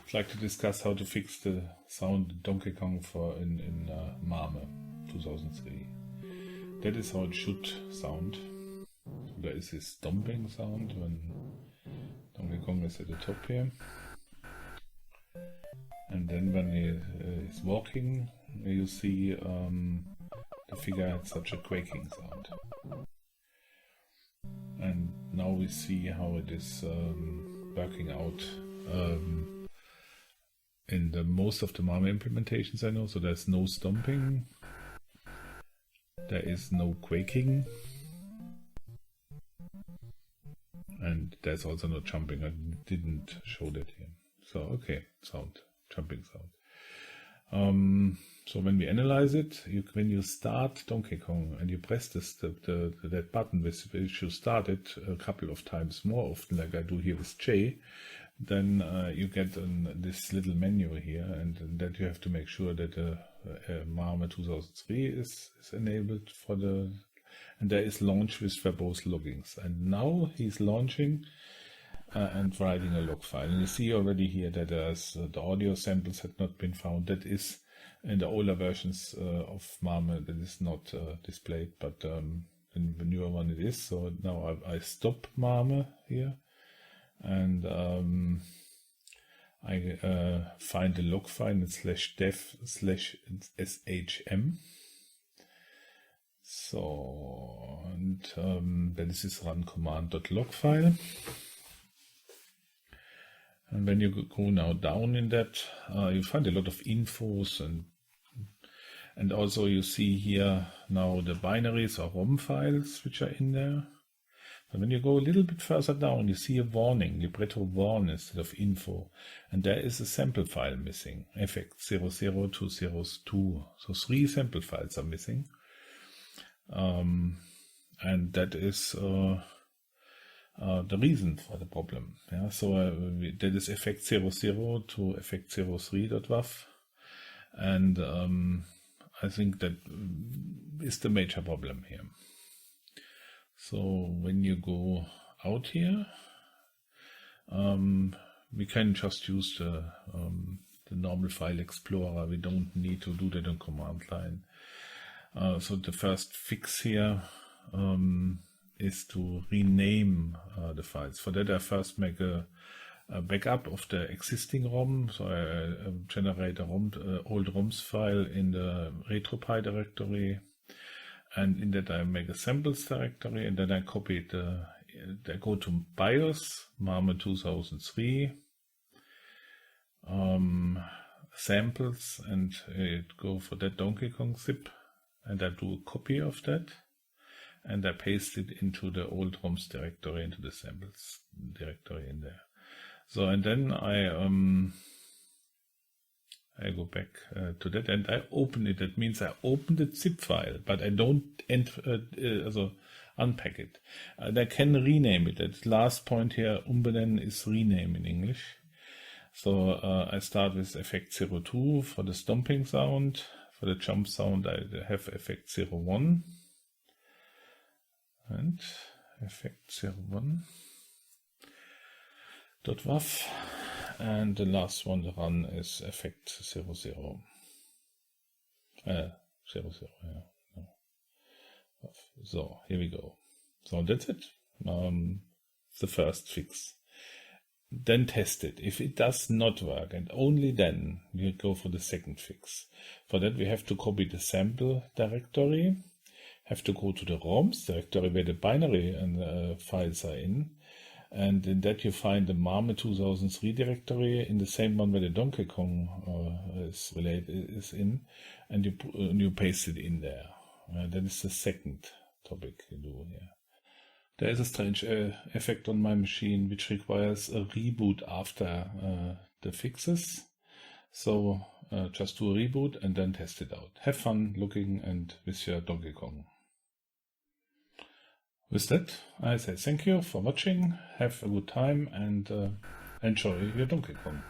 I'd like to discuss how to fix the sound in Donkey Kong in MAME 2003. That is how it should sound. So there is this stomping sound when Donkey Kong is at the top here. And then when he is walking, you see the figure had such a quaking sound. And now we see how it is working out in the most of the MAME implementations I know. So there's no stomping, there is no quaking, and there's also no jumping. I didn't show that here. So okay, sound, jumping sound. So when we analyze it, when you start Donkey Kong and you press that button which you started a couple of times more often, like I do here with J, then you get this little menu here, and that you have to make sure that MAME 2003 is enabled and there is launch with verbose loggings. And now he's launching and writing a log file. And you see already here that the audio samples had not been found. That is in the older versions of MAME that is not displayed, but in the newer one it is. So now I stop MAME here, and I find the log file in /dev/shm. So, and then this is run command.log file. And when you go now down in that, you find a lot of infos, and also you see here now the binaries or ROM files which are in there. But when you go a little bit further down, you see a warning, libretto warn instead of info, and there is a sample file missing, effect00202. So 3 sample files are missing, and that is the reason for the problem. Yeah, so that is effect00 to effect03.wav, and I think that is the major problem here. So when you go out here, we can just use the normal file explorer. We don't need to do that on command line. So the first fix here is to rename the files. For that I first make a backup of the existing ROM. So I generate a old ROMs file in the RetroPie directory, and in that I make a samples directory, and then I copy it. I go to BIOS, MAME 2003, samples, and go for that Donkey Kong zip, and I do a copy of that, and I paste it into the old ROMs directory, into the samples directory in there. So, and then I go back to that, and I open it. That means I open the zip file, but I don't unpack it. And I can rename it. That last point here, umbenennen, is rename in English. So I start with effect02 for the stomping sound. For the jump sound, I have effect01 and effect01.wav. And the last one to run is effect00. 00, yeah. No. So here we go. So that's it. The first fix. Then test it. If it does not work, and only then you go for the second fix. For that we have to copy the sample directory, have to go to the ROMs directory where the binary and files are in. And in that you find the MAME 2003 directory in the same one where the Donkey Kong is in, and you paste it in there. That is the second topic you do here. There is a strange effect on my machine which requires a reboot after the fixes. So just do a reboot and then test it out. Have fun looking and with your Donkey Kong. With that, I say thank you for watching, have a good time, and enjoy your Donkey Kong.